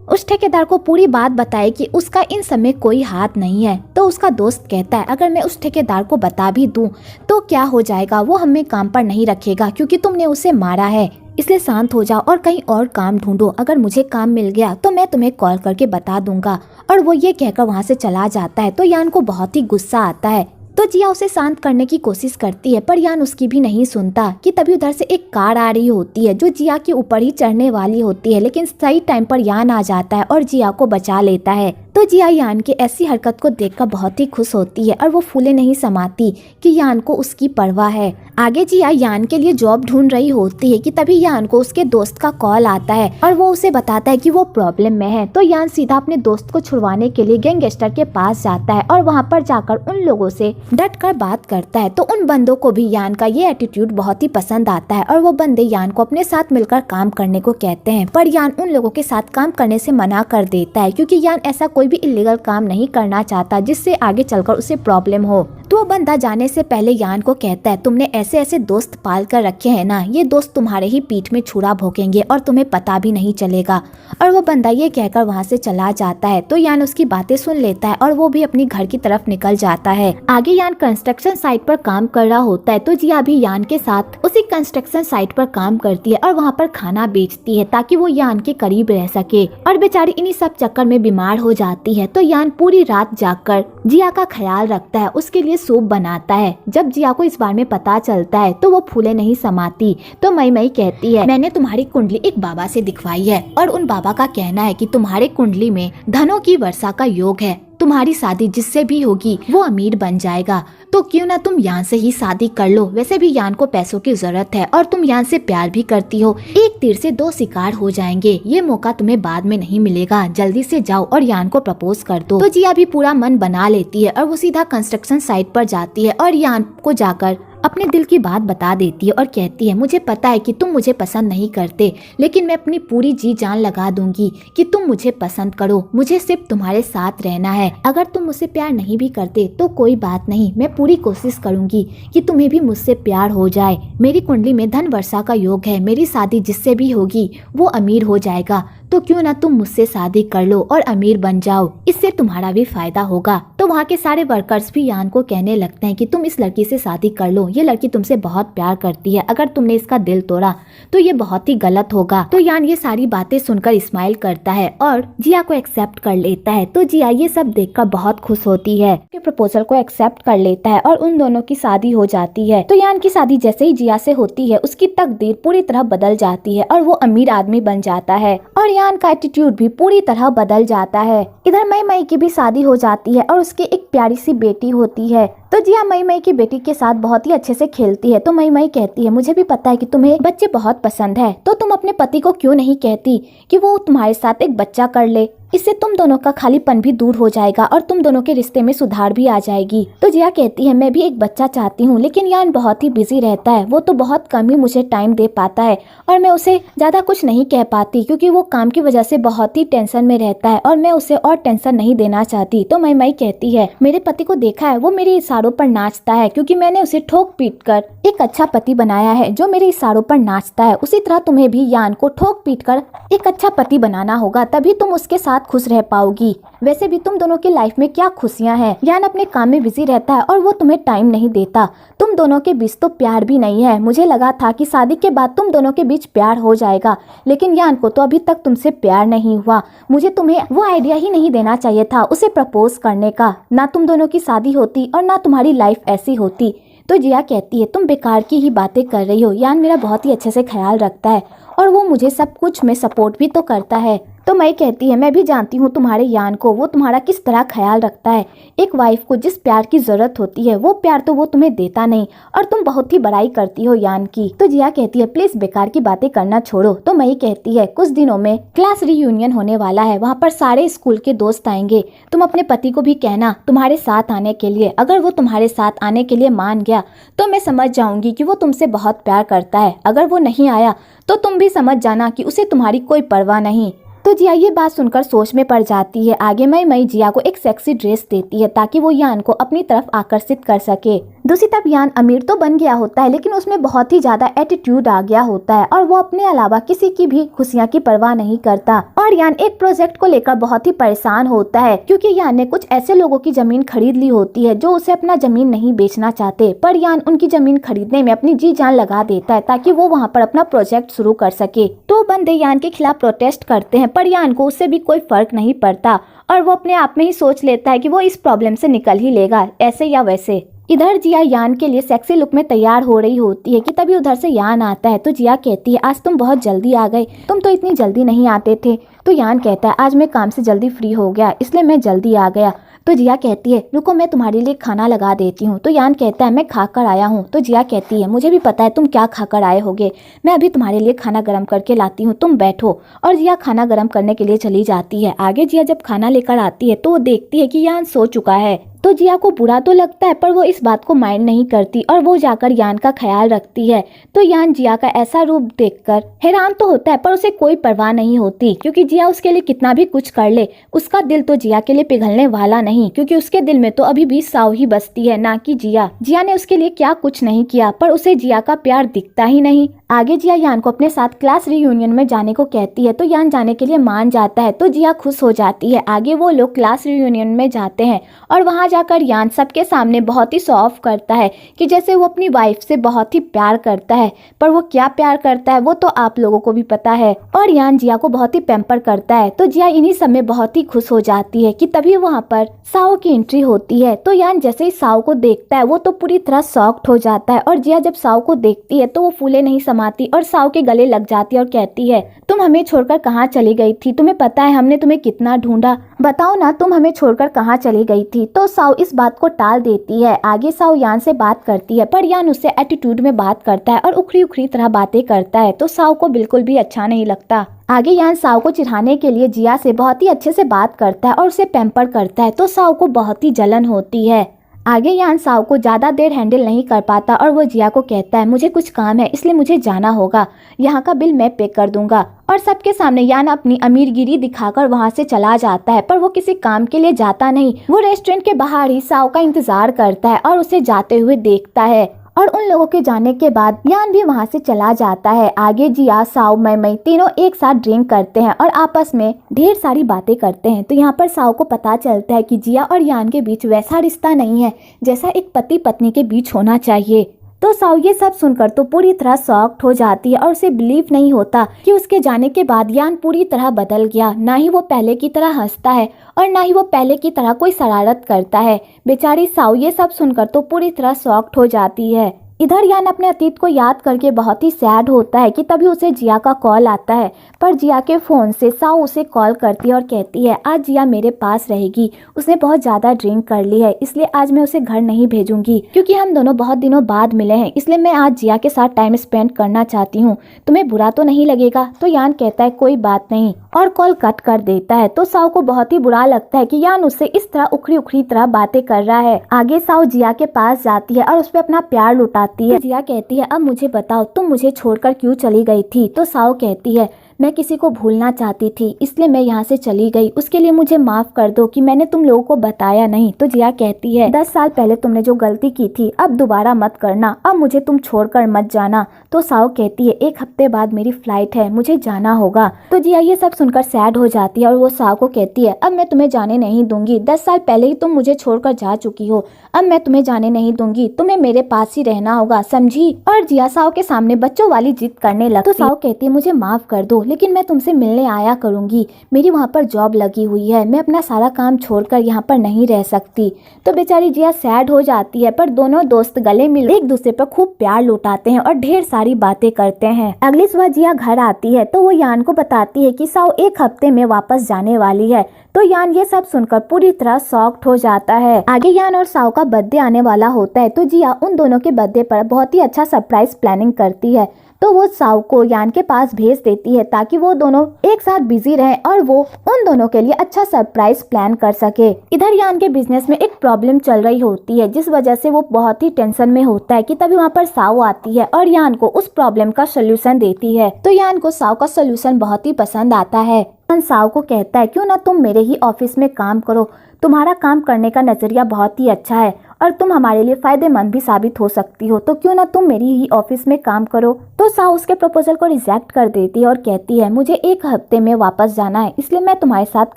उस ठेकेदार को पूरी बात बताए कि उसका इन सब में कोई हाथ नहीं है। तो उसका दोस्त कहता है, अगर मैं उस ठेकेदार को बता भी दूं तो क्या हो जाएगा, वो हमें काम पर नहीं रखेगा क्योंकि तुमने उसे मारा है। इसलिए शांत हो जाओ और कहीं और काम ढूंढो। अगर मुझे काम मिल गया तो मैं तुम्हें कॉल करके बता दूंगा। और वो ये कहकर वहाँ से चला जाता है। तो यान को बहुत ही गुस्सा आता है। तो जिया उसे शांत करने की कोशिश करती है पर यान उसकी भी नहीं सुनता कि तभी उधर से एक कार आ रही होती है जो जिया के ऊपर ही चढ़ने वाली होती है। लेकिन सही टाइम पर यान आ जाता है और जिया को बचा लेता है। तो जिया यान की ऐसी हरकत को देखकर बहुत ही खुश होती है और वो फूले नहीं समाती कि यान को उसकी परवाह है। आगे जिया यान के लिए जॉब ढूंढ रही होती है कि तभी यान को उसके दोस्त का कॉल आता है और वो उसे बताता है कि वो प्रॉब्लम में है। तो यान सीधा अपने दोस्त को छुड़वाने के लिए गैंगस्टर के पास जाता है और वहाँ पर जाकर उन लोगों से डट कर बात करता है। तो उन बंदों को भी यान का ये एटीट्यूड बहुत ही पसंद आता है और वो बंदे यान को अपने साथ मिलकर काम करने को कहते हैं। पर यान उन लोगों के साथ काम करने से मना कर देता है क्योंकि यान ऐसा कोई भी इलीगल काम नहीं करना चाहता जिससे आगे चलकर उसे प्रॉब्लम हो। तो वो बंदा जाने से पहले यान को कहता है, तुमने ऐसे ऐसे दोस्त पाल कर रखे हैं ना, ये दोस्त तुम्हारे ही पीठ में छुरा भोंकेंगे और तुम्हें पता भी नहीं चलेगा। और वो बंदा ये कहकर वहाँ से चला जाता है। तो यान उसकी बातें सुन लेता है और वो भी अपनी घर की तरफ निकल जाता है। आगे यान कंस्ट्रक्शन साइट पर काम कर रहा होता है, तो जिया भी यान के साथ उसी कंस्ट्रक्शन साइट पर काम करती है और वहाँ पर खाना बेचती है ताकि वो यान के करीब रह सके। और बेचारी इन्हीं सब चक्कर में बीमार हो जाती है। तो यान पूरी रात जागकर जिया का ख्याल रखता है, उसके लिए सूप बनाता है। जब जिया को इस बारे में पता चलता है तो वो फूले नहीं समाती। तो मई मई कहती है, मैंने तुम्हारी कुंडली एक बाबा से दिखवाई है और उन बाबा का कहना है कि तुम्हारे कुंडली में धनों की वर्षा का योग है, तुम्हारी शादी जिससे भी होगी वो अमीर बन जाएगा, तो क्यों ना तुम यान से ही शादी कर लो। वैसे भी यान को पैसों की जरूरत है और तुम यान से प्यार भी करती हो, एक तीर से दो शिकार हो जाएंगे, ये मौका तुम्हें बाद में नहीं मिलेगा, जल्दी से जाओ और यान को प्रपोज कर दो। तो जिया भी पूरा मन बना लेती है और वो सीधा कंस्ट्रक्शन साइट पर जाती है और यान को जाकर अपने दिल की बात बता देती है और कहती है, मुझे पता है कि तुम मुझे पसंद नहीं करते, लेकिन मैं अपनी पूरी जी जान लगा दूंगी कि तुम मुझे पसंद करो, मुझे सिर्फ तुम्हारे साथ रहना है। अगर तुम मुझसे प्यार नहीं भी करते तो कोई बात नहीं, मैं पूरी कोशिश करूंगी कि तुम्हें भी मुझसे प्यार हो जाए। मेरी कुंडली में धन वर्षा का योग है, मेरी शादी जिससे भी होगी वो अमीर हो जाएगा, तो क्यों ना तुम मुझसे शादी कर लो और अमीर बन जाओ, इससे तुम्हारा भी फायदा होगा। तो वहाँ के सारे वर्कर्स भी यान को कहने लगते हैं कि तुम इस लड़की से शादी कर लो, ये लड़की तुमसे बहुत प्यार करती है, अगर तुमने इसका दिल तोड़ा तो ये बहुत ही गलत होगा। तो यान ये सारी बातें सुनकर स्माइल करता है और जिया को एक्सेप्ट कर लेता है। तो जिया ये सब देखकर बहुत खुश होती है, प्रपोजल को एक्सेप्ट कर लेता है और उन दोनों की शादी हो जाती है। तो यान की शादी जैसे ही जिया से होती है, उसकी तकदीर पूरी तरह बदल जाती है और वो अमीर आदमी बन जाता है और यान का एटीट्यूड भी पूरी तरह बदल जाता है। इधर मई मई की भी शादी हो जाती है और उसकी एक प्यारी सी बेटी होती है। तो जिया मई मई की बेटी के साथ बहुत ही अच्छे से खेलती है। तो मई मई कहती है, मुझे भी पता है कि तुम्हें बच्चे बहुत पसंद है, तो तुम अपने पति को क्यों नहीं कहती कि वो तुम्हारे साथ एक बच्चा कर ले, इससे तुम दोनों का खालीपन भी दूर हो जाएगा और तुम दोनों के रिश्ते में सुधार भी आ जाएगी। तो जिया कहती है, मैं भी एक बच्चा चाहती हूँ, लेकिन यान बहुत ही बिजी रहता है, वो तो बहुत कम ही मुझे टाइम दे पाता है और मैं उसे ज्यादा कुछ नहीं कह पाती क्योंकि वो काम की वजह से बहुत ही टेंशन में रहता है और मैं उसे और टेंशन नहीं देना चाहती। तो मई मई कहती है, मेरे पति को देखा है, वो मेरे इशारों पर नाचता है क्योंकि मैंने उसे ठोक पीट कर एक अच्छा पति बनाया है जो मेरे इशारों पर नाचता है। उसी तरह तुम्हें भी यान को ठोक पीट कर एक अच्छा पति बनाना होगा, तभी तुम उसके साथ खुश रह पाओगी। वैसे भी तुम दोनों की लाइफ में क्या खुशियां हैं। यान अपने काम में बिजी रहता है और वो तुम्हें टाइम नहीं देता। तुम दोनों के बीच तो प्यार भी नहीं है। मुझे लगा था कि शादी के बाद तुम दोनों के बीच प्यार हो जाएगा, लेकिन यान को तो अभी तक तुमसे प्यार नहीं हुआ। मुझे तुम्हें वो आइडिया ही नहीं देना चाहिए था उसे प्रपोज करने का, ना तुम दोनों की शादी होती और ना तुम्हारी लाइफ ऐसी होती। तो जिया कहती है, तुम बेकार की ही बातें कर रही हो, यान मेरा बहुत ही अच्छे से ख्याल रखता है और वो मुझे सब कुछ में सपोर्ट भी तो करता है। तो मई कहती है, मैं भी जानती हूँ तुम्हारे यान को, वो तुम्हारा किस तरह ख्याल रखता है। एक वाइफ को जिस प्यार की जरूरत होती है वो प्यार तो वो तुम्हें देता नहीं और तुम बहुत ही बड़ाई करती हो यान की। तो जिया कहती है, प्लीज बेकार की बातें करना छोड़ो। तो मई कहती है, कुछ दिनों में क्लास रीयूनियन होने वाला है, वहाँ पर सारे स्कूल के दोस्त आएंगे, तुम अपने पति को भी कहना तुम्हारे साथ आने के लिए। अगर वो तुम्हारे साथ आने के लिए मान गया तो मैं समझ जाऊंगी कि वो तुमसे बहुत प्यार करता है, अगर वो नहीं आया तो तुम भी समझ जाना कि उसे तुम्हारी कोई परवाह नहीं। तो जिया ये बात सुनकर सोच में पड़ जाती है। आगे मई जिया को एक सेक्सी ड्रेस देती है ताकि वो यान को अपनी तरफ आकर्षित कर सके। दूसरी तरफ यान अमीर तो बन गया होता है, लेकिन उसमें बहुत ही ज्यादा एटीट्यूड आ गया होता है और वो अपने अलावा किसी की भी खुशियां की परवाह नहीं करता। और यान एक प्रोजेक्ट को लेकर बहुत ही परेशान होता है क्योंकि यान ने कुछ ऐसे लोगों की जमीन खरीद ली होती है जो उसे अपना जमीन नहीं बेचना चाहते, पर यान उनकी जमीन खरीदने में अपनी जी जान लगा देता है ताकि वो वहाँ पर अपना प्रोजेक्ट शुरू कर सके। तो बंदे यान के खिलाफ प्रोटेस्ट करते हैं, पर यान को उससे भी कोई फर्क नहीं पड़ता और वो अपने आप में ही सोच लेता है कि वो इस प्रॉब्लम से निकल ही लेगा ऐसे या वैसे। इधर जिया यान के लिए सेक्सी लुक में तैयार हो रही होती है कि तभी उधर से यान आता है। तो जिया कहती है, आज तुम बहुत जल्दी आ गए, तुम तो इतनी जल्दी नहीं आते थे। तो यान कहता है, आज मैं काम से जल्दी फ्री हो गया इसलिए मैं जल्दी आ गया। तो जिया कहती है, रुको मैं तुम्हारे लिए खाना लगा देती हूँ। तो यान कहता है, मैं खाकर आया हूँ। तो जिया कहती है, मुझे भी पता है तुम क्या खाकर आए होगे, मैं अभी तुम्हारे लिए खाना गर्म करके लाती हूँ, तुम बैठो। और जिया खाना गर्म करने के लिए चली जाती है। आगे जिया जब खाना लेकर आती है तो वो देखती है कि यान सो चुका है। तो जिया को बुरा तो लगता है पर वो इस बात को माइंड नहीं करती और वो जाकर यान का ख्याल रखती है। तो यान जिया का ऐसा रूप देखकर हैरान तो होता है पर उसे कोई परवाह नहीं होती, क्योंकि जिया उसके लिए कितना भी कुछ कर ले उसका दिल तो जिया के लिए पिघलने वाला नहीं, क्योंकि उसके दिल में तो अभी भी साव ही बसती है, ना कि जिया। जिया ने उसके लिए क्या कुछ नहीं किया पर उसे जिया का प्यार दिखता ही नहीं। आगे जिया यान को अपने साथ क्लास रियूनियन में जाने को कहती है तो यान जाने के लिए मान जाता है तो जिया खुश हो जाती है। आगे वो लोग क्लास रियूनियन में जाते हैं और वहां जाकर यान सबके सामने बहुत ही शो ऑफ करता है कि जैसे वो अपनी वाइफ से बहुत ही प्यार करता है, पर वो क्या प्यार करता है वो तो आप लोगों को भी पता है। और यान जिया को बहुत ही पैम्पर करता है तो जिया इन्हीं सब में बहुत ही खुश हो जाती है कि तभी वहाँ पर साओ की एंट्री होती है। तो यान जैसे ही साओ को देखता है वो तो पूरी तरह शॉक्ड हो जाता है और जिया जब साओ को देखती है तो वो फूले नहीं समाती और साओ के गले लग जाती है और कहती है, तुम हमें छोड़कर कहाँ चली गई थी? तुम्हें पता है हमने तुम्हें कितना ढूंढा, बताओ ना तुम हमें छोड़कर कहाँ चली गई थी? तो साओ इस बात को टाल देती है। आगे साओ यान से बात करती है पर यान उससे एटीट्यूड में बात करता है और उखड़ी उखड़ी तरह बातें करता है तो साओ को बिल्कुल भी अच्छा नहीं लगता। आगे यान साओ को चिढ़ाने के लिए जिया से बहुत ही अच्छे से बात करता है और उसे पैम्पर करता है तो साओ को बहुत ही जलन होती है। आगे यान साओ को ज़्यादा देर हैंडल नहीं कर पाता और वो जिया को कहता है, मुझे कुछ काम है इसलिए मुझे जाना होगा, यहाँ का बिल मैं पे कर दूंगा। और सबके सामने यान अपनी अमीरगिरी दिखाकर वहाँ से चला जाता है पर वो किसी काम के लिए जाता नहीं, वो रेस्टोरेंट के बाहर ही साओ का इंतजार करता है और उसे जाते हुए देखता है। और उन लोगों के जाने के बाद यान भी वहाँ से चला जाता है। आगे जिया, साओ, मई तीनों एक साथ ड्रिंक करते हैं और आपस में ढेर सारी बातें करते हैं। तो यहाँ पर साओ को पता चलता है कि जिया और यान के बीच वैसा रिश्ता नहीं है जैसा एक पति पत्नी के बीच होना चाहिए। तो साओ ये सब सुनकर तो पूरी तरह शॉक्ड हो जाती है और उसे बिलीव नहीं होता कि उसके जाने के बाद यान पूरी तरह बदल गया। ना ही वो पहले की तरह हंसता है और ना ही वो पहले की तरह कोई शरारत करता है। बेचारी साओ ये सब सुनकर तो पूरी तरह शॉक्ड हो जाती है। इधर यान अपने अतीत को याद करके बहुत ही सैड होता है कि तभी उसे जिया का कॉल आता है, पर जिया के फ़ोन से साओ उसे कॉल करती है और कहती है, आज जिया मेरे पास रहेगी, उसने बहुत ज़्यादा ड्रिंक कर ली है इसलिए आज मैं उसे घर नहीं भेजूंगी, क्योंकि हम दोनों बहुत दिनों बाद मिले हैं इसलिए मैं आज जिया के साथ टाइम स्पेंड करना चाहती हूँ, तुम्हें बुरा तो नहीं लगेगा? तो यान कहता है कोई बात नहीं और कॉल कट कर देता है। तो साओ को बहुत ही बुरा लगता है कि यान उससे इस तरह उखड़ी उखड़ी तरह बातें कर रहा है। आगे साओ जिया के पास जाती है और उस पर अपना प्यार लुटाती है। जिया कहती है, अब मुझे बताओ तुम मुझे छोड़कर क्यों चली गई थी? तो साओ कहती है, मैं किसी को भूलना चाहती थी इसलिए मैं यहाँ से चली गई, उसके लिए मुझे माफ कर दो कि मैंने तुम लोगों को बताया नहीं। तो जिया कहती है, 10 साल पहले तुमने जो गलती की थी अब दोबारा मत करना, अब मुझे तुम छोड़कर मत जाना। तो साओ कहती है, 1 हफ्ते बाद मेरी फ्लाइट है, मुझे जाना होगा। तो जिया ये सब सुनकर सैड हो जाती है और वो साओ को कहती है, अब मैं तुम्हें जाने नहीं दूंगी, 10 साल पहले ही तुम मुझे छोड़कर जा चुकी हो, अब मैं तुम्हें जाने नहीं दूंगी, तुम्हें मेरे पास ही रहना होगा, समझी? और जिया साओ के सामने बच्चों वाली जिद करने लगती। तो साओ कहती है, मुझे माफ कर दो लेकिन मैं तुमसे मिलने आया करूंगी, मेरी वहाँ पर जॉब लगी हुई है, मैं अपना सारा काम छोड़कर यहाँ पर नहीं रह सकती। तो बेचारी जिया सैड हो जाती है, पर दोनों दोस्त गले मिल एक दूसरे पर खूब प्यार लुटाते हैं और ढेर सारी बातें करते हैं। अगली सुबह जिया घर आती है तो वो यान को बताती है कि साओ 1 हफ्ते में वापस जाने वाली है। तो यान ये सब सुनकर पूरी तरह शॉक्ड हो जाता है। आगे यान और साओ का बर्थडे आने वाला होता है तो जिया उन दोनों के बर्थडे पर बहुत ही अच्छा सरप्राइज प्लानिंग करती है। तो वो साओ को यान के पास भेज देती है ताकि वो दोनों एक साथ बिजी रहें और वो उन दोनों के लिए अच्छा सरप्राइज प्लान कर सके। इधर यान के बिजनेस में एक प्रॉब्लम चल रही होती है जिस वजह से वो बहुत ही टेंशन में होता है कि तभी वहाँ पर साओ आती है और यान को उस प्रॉब्लम का सोल्यूशन देती है। तो यान को साओ का सोल्यूशन बहुत ही पसंद आता है। साओ को कहता है, क्यों ना तुम मेरे ही ऑफिस में काम करो, तुम्हारा काम करने का नजरिया बहुत ही अच्छा है और तुम हमारे लिए फायदेमंद भी साबित हो सकती हो, तो क्यों ना तुम मेरी ही ऑफिस में काम करो। तो साओ उसके प्रपोजल को रिजेक्ट कर देती है और कहती है, मुझे 1 हफ्ते में वापस जाना है इसलिए मैं तुम्हारे साथ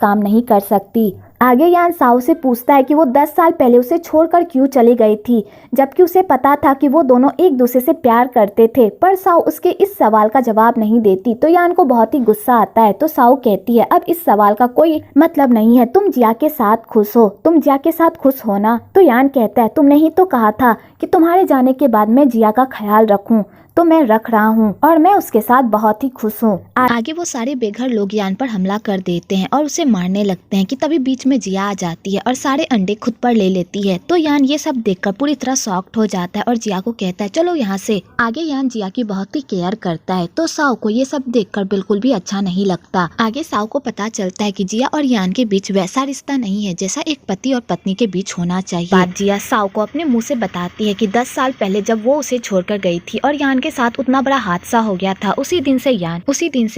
काम नहीं कर सकती। आगे यान साओ से पूछता है कि वो 10 साल पहले उसे छोड़कर क्यों चली गई थी, जबकि उसे पता था कि वो दोनों एक दूसरे से प्यार करते थे, पर साओ उसके इस सवाल का जवाब नहीं देती। तो यान को बहुत ही गुस्सा आता है। तो साओ कहती है, अब इस सवाल का कोई मतलब नहीं है, तुम जिया के साथ खुश हो, तुम जिया के साथ खुश हो ना? तो यान कहता है, तुमने ही तो कहा था कि तुम्हारे जाने के बाद मैं जिया का ख्याल रखूं, तो मैं रख रहा हूँ और मैं उसके साथ बहुत ही खुश हूँ। आगे वो सारे बेघर लोग यान पर हमला कर देते हैं और उसे मारने लगते हैं कि तभी बीच में जिया आ जाती है और सारे अंडे खुद पर ले लेती है। तो यान ये सब देखकर पूरी तरह शॉक्ड हो जाता है और जिया को कहता है चलो यहाँ से। आगे यान जिया की बहुत ही केयर करता है, तो साओ को ये सब देखकर बिल्कुल भी अच्छा नहीं लगता। आगे साओ को पता चलता है कि जिया और यान के बीच वैसा रिश्ता नहीं है जैसा एक पति और पत्नी के बीच होना चाहिए। बात जिया साओ को अपने मुँह से बताती है कि 10 साल पहले जब वो उसे छोड़कर गई थी और यान के साथ उतना बड़ा हादसा हो गया था, उसी दिन से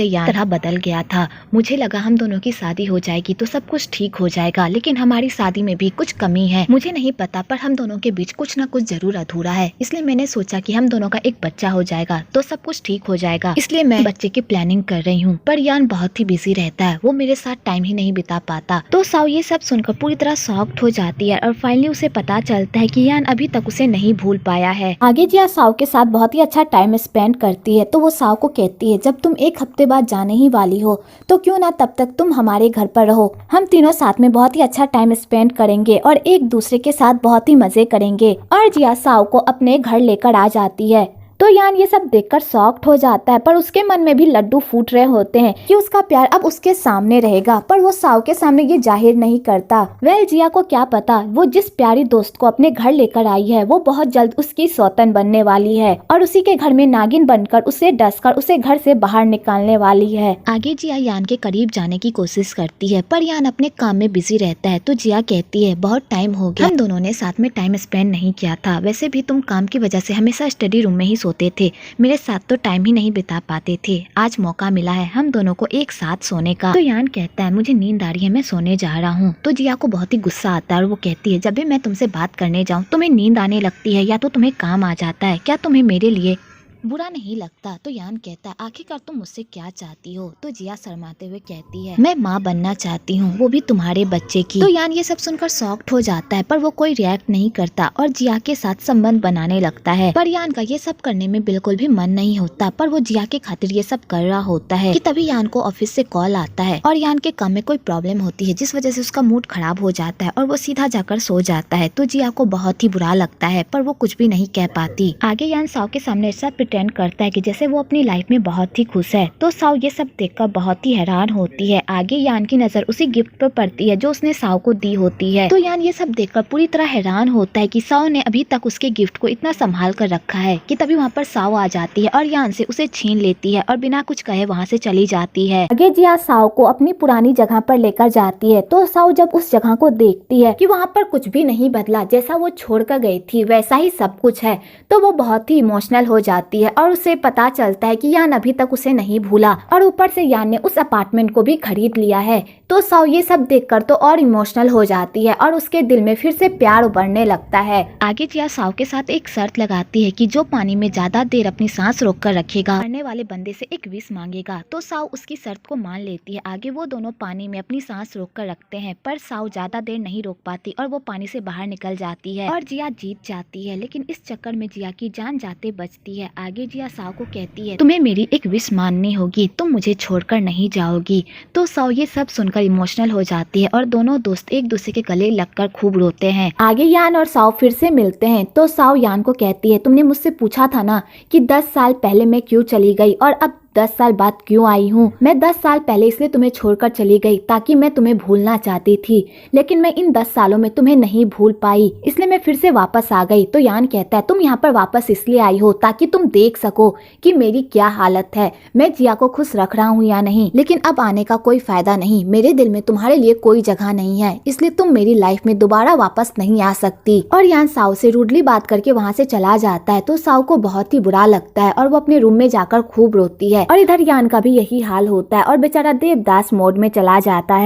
यान तरह बदल गया था। मुझे लगा हम दोनों की शादी हो जाएगी तो सब कुछ ठीक हो जाएगा, लेकिन हमारी शादी में भी कुछ कमी है। मुझे नहीं पता पर हम दोनों के बीच कुछ न कुछ जरूर अधूरा है, इसलिए मैंने सोचा कि हम दोनों का एक बच्चा हो जाएगा तो सब कुछ ठीक हो जाएगा, इसलिए मैं बच्चे की प्लानिंग कर रही हूँ। पर यान बहुत ही बिजी रहता है, वो मेरे साथ टाइम ही नहीं बिता पाता। तो साओ ये सब सुनकर पूरी तरह शॉक्ड हो जाती है और फाइनली उसे पता चलता है कि यान अभी तक उसे नहीं भूल पाया है। आगे जिया साओ के साथ बहुत ही अच्छा टाइम स्पेंड करती है, तो वो साओ को कहती है जब तुम 1 हफ्ते बाद जाने ही वाली हो तो क्यों ना तब तक तुम हमारे घर पर रहो, हम तीनों साथ में बहुत ही अच्छा टाइम स्पेंड करेंगे और एक दूसरे के साथ बहुत ही मजे करेंगे। और जिया साओ को अपने घर लेकर आ जाती है। तो यान ये सब देखकर शॉक्ड हो जाता है, पर उसके मन में भी लड्डू फूट रहे होते हैं कि उसका प्यार अब उसके सामने रहेगा, पर वो साओ के सामने ये जाहिर नहीं करता। वेल जिया को क्या पता, वो जिस प्यारी दोस्त को अपने घर लेकर आई है वो बहुत जल्द उसकी सौतन बनने वाली है और उसी के घर में नागिन बनकर उसे डसकर उसे घर से बाहर निकालने वाली है। आगे जिया यान के करीब जाने की कोशिश करती है, पर यान अपने काम में बिजी रहता है। तो जिया कहती है बहुत टाइम हो गया, हम दोनों ने साथ में टाइम स्पेंड नहीं किया था। वैसे भी तुम काम की वजह से हमेशा स्टडी रूम में ही होते थे, मेरे साथ तो टाइम ही नहीं बिता पाते थे। आज मौका मिला है हम दोनों को एक साथ सोने का। तो यान कहता है मुझे नींद आ रही है, मैं सोने जा रहा हूँ। तो जिया को बहुत ही गुस्सा आता है और वो कहती है जब भी मैं तुमसे बात करने जाऊँ तुम्हें नींद आने लगती है या तो तुम्हें काम आ जाता है, क्या तुम्हें मेरे लिए बुरा नहीं लगता? तो यान कहता है आखिरकार तुम मुझसे क्या चाहती हो? तो जिया शर्माते हुए कहती है मैं माँ बनना चाहती हूँ, वो भी तुम्हारे बच्चे की। तो यान ये सब सुनकर शॉक्ड हो जाता है, पर वो कोई रिएक्ट नहीं करता और जिया के साथ संबंध बनाने लगता है। पर यान का ये सब करने में बिल्कुल भी मन नहीं होता, पर वो जिया के खातिर ये सब कर रहा होता है कि तभी यान को ऑफिस से कॉल आता है और यान के काम में कोई प्रॉब्लम होती है जिस वजह से उसका मूड खराब हो जाता है और वो सीधा जाकर सो जाता है। तो जिया को बहुत ही बुरा लगता है, पर वो कुछ भी नहीं कह पाती। आगे यान साओ के सामने ऐसा प्रिटेंड करता है कि जैसे वो अपनी लाइफ में बहुत ही खुश है। तो साओ ये सब देखकर बहुत ही हैरान होती है। आगे यान की नजर उसी गिफ्ट पर पड़ती है जो उसने साओ को दी होती है। तो यान ये सब देखकर पूरी तरह हैरान होता है कि साओ ने अभी तक उसके गिफ्ट को इतना संभाल कर रखा है कि तभी वहाँ पर साओ आ जाती है और यान से उसे छीन लेती है और बिना कुछ कहे वहाँ से चली जाती है। आगे जिया साओ को अपनी पुरानी जगह पर लेकर जाती है। तो साओ जब उस जगह को देखती है कि वहाँ पर कुछ भी नहीं बदला, जैसा वो छोड़कर गई थी वैसा ही सब कुछ है, तो वो बहुत ही इमोशनल हो जाती है और उसे पता चलता है कि यान अभी तक उसे नहीं भूला और ऊपर से यान ने उस अपार्टमेंट को भी खरीद लिया है। तो साओ ये सब देखकर तो और इमोशनल हो जाती है और उसके दिल में फिर से प्यार उभरने लगता है। आगे जिया साओ के साथ एक शर्त लगाती है कि जो पानी में ज्यादा देर अपनी सांस रोक कर रखेगा मरने वाले बंदे से एक विश मांगेगा। तो साओ उसकी शर्त को मान लेती है। आगे वो दोनों पानी में अपनी सांस रोक कर रखते हैं, पर साओ ज्यादा देर नहीं रोक पाती और वो पानी से बाहर निकल जाती है और जिया जीत जाती है, लेकिन इस चक्कर में जिया की जान जाते बचती है। आगे जिया साओ को कहती है तुम्हें मेरी एक विश माननी होगी, तुम मुझे छोड़कर नहीं जाओगी। तो साओ ये सब सुनकर इमोशनल हो जाती है और दोनों दोस्त एक दूसरे के गले लगकर खूब रोते हैं। आगे यान और साओ फिर से मिलते हैं। तो साओ यान को कहती है तुमने मुझसे पूछा था ना कि 10 साल पहले मैं क्यों चली गई और अब 10 साल बाद क्यों आई हूँ। मैं 10 साल पहले इसलिए तुम्हें छोड़कर चली गई ताकि मैं तुम्हें भूलना चाहती थी, लेकिन मैं इन 10 सालों में तुम्हें नहीं भूल पाई, इसलिए मैं फिर से वापस आ गई। तो यान कहता है तुम यहाँ पर वापस इसलिए आई हो ताकि तुम देख सको कि मेरी क्या हालत है, मैं जिया को खुश रख रहा हूँ या नहीं, लेकिन अब आने का कोई फायदा नहीं, मेरे दिल में तुम्हारे लिए कोई जगह नहीं है, इसलिए तुम मेरी लाइफ में दोबारा वापस नहीं आ सकती। और यान साओ से रूडली बात करके वहाँ से चला जाता है। तो साओ को बहुत ही बुरा लगता है और वो अपने रूम में जाकर खूब रोती है और इधर यान का भी यही हाल होता है और बेचारा देवदास मोड में चला जाता है।